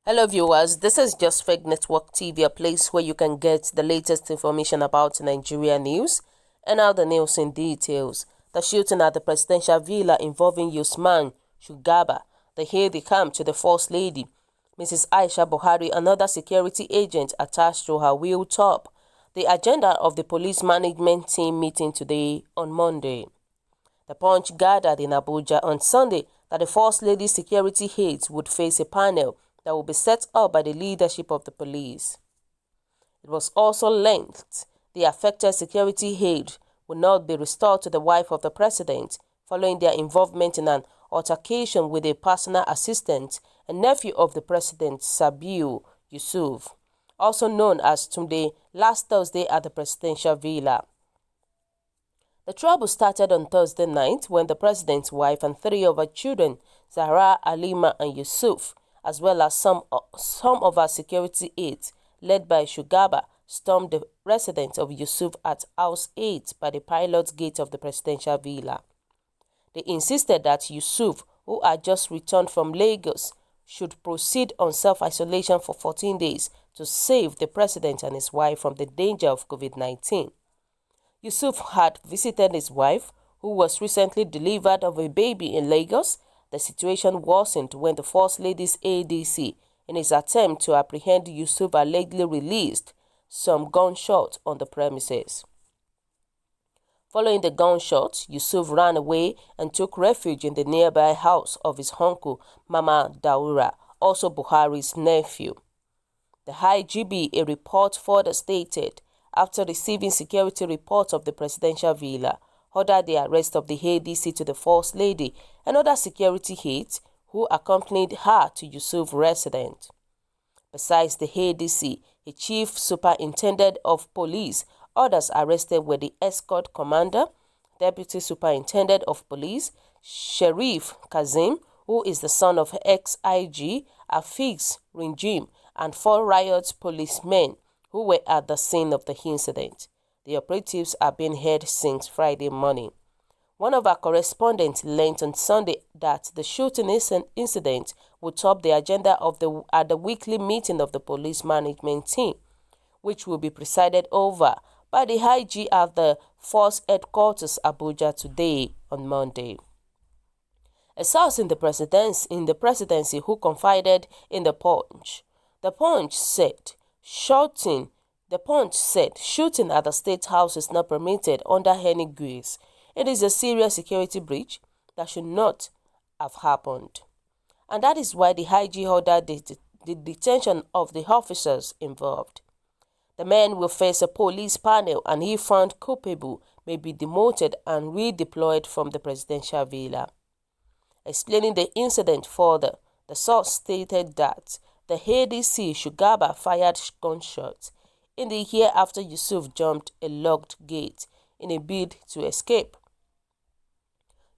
Hello viewers, this is Just Fake Network TV, a place where you can get the latest information about Nigeria news and now the news in details. The shooting at the presidential villa involving Usman Shugaba, the aide-de-camp to the First Lady, Mrs. Aisha Buhari, another security agent attached to her will top the agenda of the police management team meeting today on Monday. The Punch gathered in Abuja on Sunday that the First Lady's security aides would face a panel that will be set up by the leadership of the police. It was also linked the affected security aide will not be restored to the wife of the president following their involvement in an altercation with a personal assistant and nephew of the president, Sabiu Yusuf, also known as Tunde, last Thursday at the presidential villa. The trouble started on Thursday night when the president's wife and three of her children, Zahra, Alima and Yusuf, as well as some of her security aides, led by Shugaba, stormed the residence of Yusuf at House 8 by the pilot's gate of the presidential villa. They insisted that Yusuf, who had just returned from Lagos, should proceed on self-isolation for 14 days to save the president and his wife from the danger of COVID-19. Yusuf had visited his wife, who was recently delivered of a baby in Lagos. The situation worsened when the First Lady's ADC, in his attempt to apprehend Yusuf, allegedly released some gunshots on the premises. Following the gunshots, Yusuf ran away and took refuge in the nearby house of his uncle, Mama Daura, also Buhari's nephew. The IGB, a report further stated, after receiving security reports of the presidential villa, ordered the arrest of the ADC to the First Lady and other security aides who accompanied her to Yusuf's residence. Besides the ADC, a chief superintendent of police, others arrested were the escort commander, deputy superintendent of police, Sheriff Kazim, who is the son of ex-IG Afeez Ringim, and 4 riot policemen who were at the scene of the incident. The operatives have been held since Friday morning. One of our correspondents learned on Sunday that the shooting incident would top the agenda at the weekly meeting of the police management team, which will be presided over by the IG at the Force Headquarters Abuja today on Monday. A source in the presidency who confided in the Punch said shooting at the State House is not permitted under any guise. It is a serious security breach that should not have happened. And that is why the IG ordered the detention of the officers involved. The men will face a police panel and if found culpable may be demoted and redeployed from the presidential villa. Explaining the incident further, the source stated that the ADC Shugaba fired gunshots in the air after Yusuf jumped a locked gate in a bid to escape.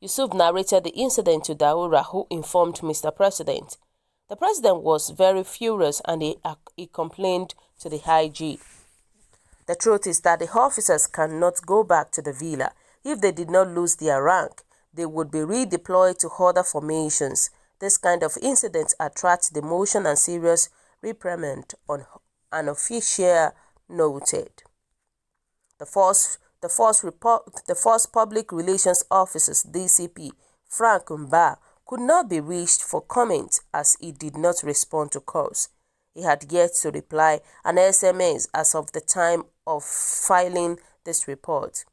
Yusuf narrated the incident to Daura, who informed Mr. President. The president was very furious and he complained to the IG. The truth is that the officers cannot go back to the villa. If they did not lose their rank, they would be redeployed to other formations. This kind of incident attracts demotion and serious reprimand, on an official noted. The first public relations officer's DCP, Frank Mba, could not be reached for comment as he did not respond to calls. He had yet to reply an SMS as of the time of filing this report.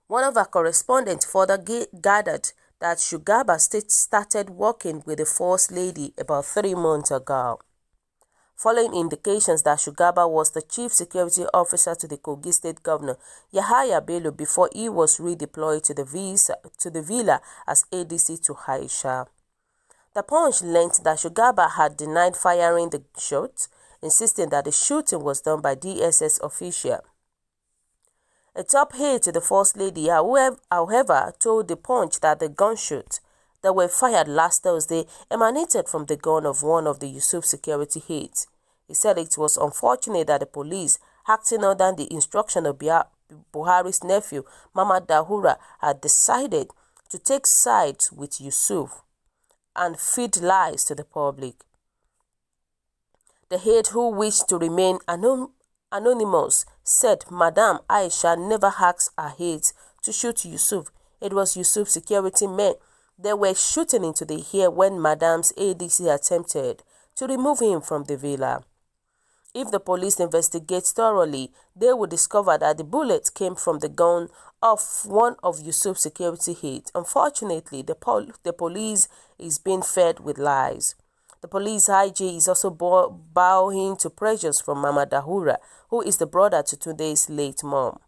One of our correspondents further gathered that Shugaba started working with the First Lady about 3 months ago. Following indications that Shugaba was the chief security officer to the Kogi State Governor Yahaya Bello before he was redeployed to the villa as ADC to Aisha. The Punch learned that Shugaba had denied firing the shots, insisting that the shooting was done by DSS official. A top aide to the First Lady, however, told the Punch that the gunshots that were fired last Thursday emanated from the gun of one of the Yusuf security aides. He said it was unfortunate that the police, acting under the instruction of Buhari's nephew, Mama Daura, had decided to take sides with Yusuf and feed lies to the public. The aide, who wished to remain anonymous, said Madam Aisha never asked her aides to shoot Yusuf. It was Yusuf's security men. They were shooting into the air when Madam's ADC attempted to remove him from the villa. If the police investigate thoroughly, they will discover that the bullet came from the gun of one of Yusuf's security aides. Unfortunately, the police is being fed with lies. The police IG is also bowing to pressures from Mama Dahura, who is the brother to Tunde's late mom.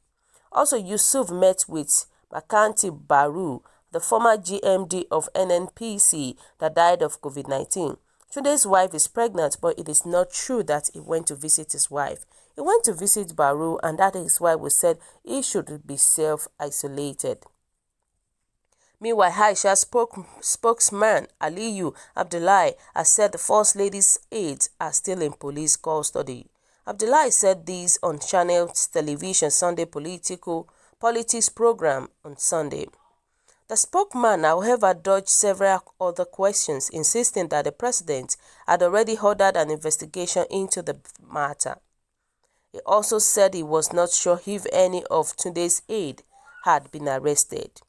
Also, Yusuf met with Makanti Baru, the former GMD of NNPC that died of COVID-19. Tunde's wife is pregnant, but it is not true that he went to visit his wife. He went to visit Baru, and that is why we said he should be self-isolated. Meanwhile, Aisha's spokesman Aliyu Abdullahi has said the First Lady's aides are still in police custody. Abdullahi said this on Channel's television Sunday politics program on Sunday. The spokesman, however, dodged several other questions, insisting that the president had already ordered an investigation into the matter. He also said he was not sure if any of Tunde's aides had been arrested.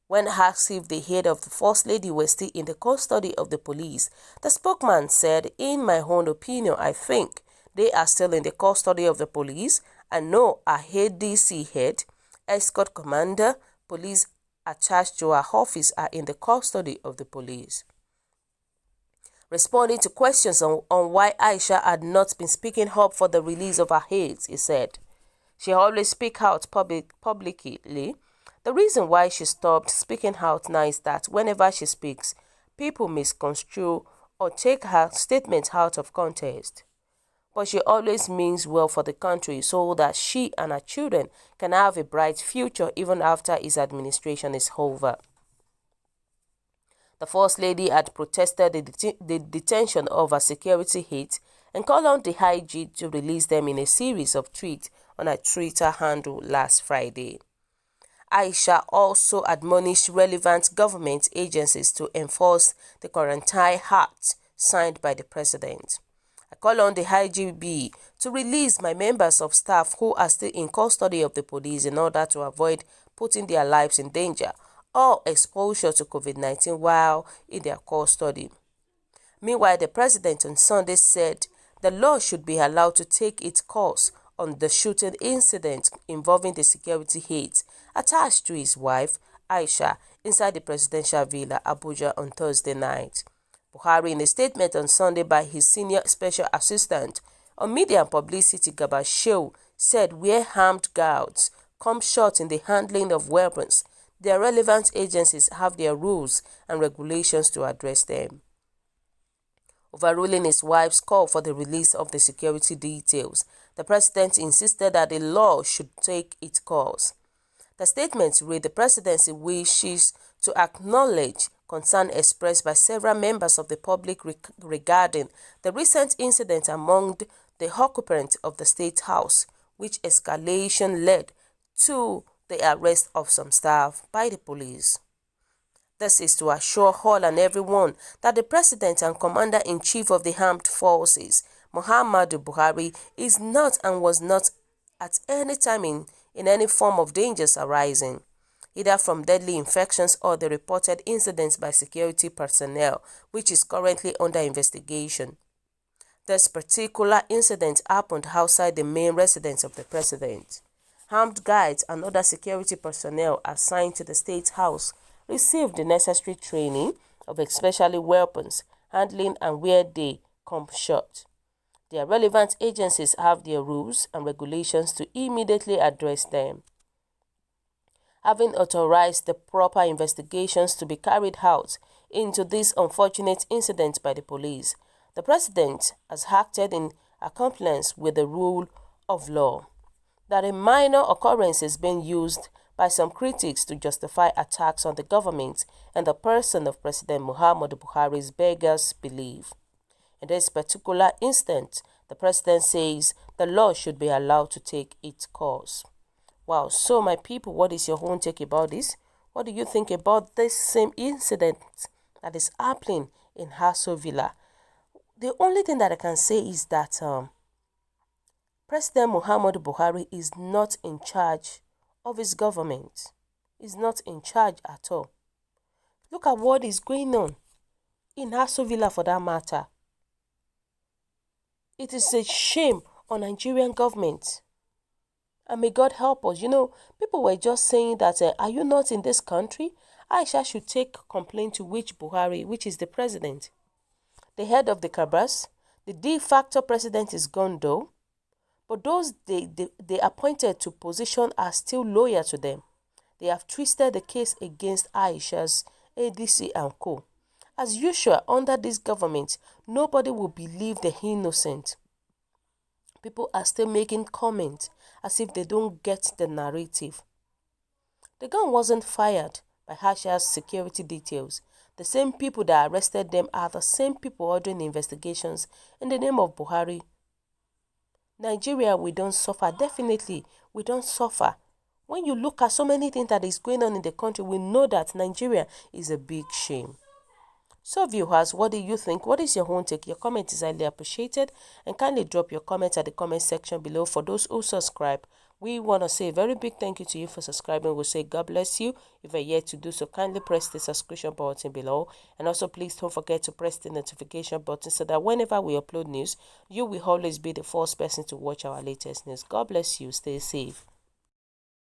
When asked if the head of the First Lady was still in the custody of the police, the spokesman said, "In my own opinion, I think they are still in the custody of the police. I know our ADC head, escort commander, police attached to our office are in the custody of the police." Responding to questions on why Aisha had not been speaking up for the release of her aides, he said, "She always speaks out publicly. The reason why she stopped speaking out now is that whenever she speaks, people misconstrue or take her statement out of context. But she always means well for the country so that she and her children can have a bright future even after his administration is over." The First Lady had protested the detention of her security aides and called on the IG to release them in a series of tweets on her Twitter handle last Friday. Aisha also admonished relevant government agencies to enforce the Quarantine Act signed by the president. "I call on the IGB to release my members of staff who are still in custody of the police in order to avoid putting their lives in danger or exposure to COVID-19 while in their custody." Meanwhile, the president on Sunday said the law should be allowed to take its course on the shooting incident involving the security aides attached to his wife, Aisha, inside the presidential villa, Abuja, on Thursday night. Buhari, in a statement on Sunday by his senior special assistant on media and publicity, Garba Shehu, said where armed guards come short in the handling of weapons, their relevant agencies have their rules and regulations to address them. Overruling his wife's call for the release of the security details, the president insisted that the law should take its course. The statement read, "The presidency wishes to acknowledge concern expressed by several members of the public regarding the recent incident among the occupants of the State House, which escalation led to the arrest of some staff by the police. This is to assure all and everyone that the President and Commander-in-Chief of the Armed Forces, Muhammadu Buhari, is not and was not at any time in any form of dangers arising, either from deadly infections or the reported incidents by security personnel, which is currently under investigation. This particular incident happened outside the main residence of the President. Armed guards and other security personnel assigned to the State House received the necessary training of especially weapons handling and where they come short. Their relevant agencies have their rules and regulations to immediately address them. Having authorized the proper investigations to be carried out into this unfortunate incident by the police, the President has acted in accordance with the rule of law. That a minor occurrence is being used by some critics to justify attacks on the government and the person of President Muhammadu Buhari's beggars belief. In this particular instance, the President says the law should be allowed to take its course. Wow, so my people, what is your own take about this? What do you think about this same incident that is happening in H0T Villa? the only thing that I can say is that President Muhammadu Buhari is not in charge of his government. He's not in charge at all. Look at what is going on in H0T for that matter. It is a shame on Nigerian government. And may God help us. You know, people were just saying that, are you not in this country? Aisha should take complaint to which Buhari, which is the president. The head of the cabals, the de facto president is gone though, but those they appointed to position are still loyal to them. They have twisted the case against Aisha's ADC and co. As usual, under this government, nobody will believe the innocent. People are still making comments as if they don't get the narrative. The gun wasn't fired by Aisha's security details. The same people that arrested them are the same people ordering investigations in the name of Buhari. Nigeria, we don't suffer. Definitely, we don't suffer. When you look at so many things that is going on in the country, we know that Nigeria is a big shame. So viewers, what do you think? What is your own take? Your comment is highly appreciated, and kindly drop your comments at the comment section below. For those who subscribe, we want to say a very big thank you to you for subscribing. We'll say God bless you. If you're yet to do so, kindly press the subscription button below, and also please don't forget to press the notification button so that whenever we upload news, you will always be the first person to watch our latest news. God bless you. Stay safe.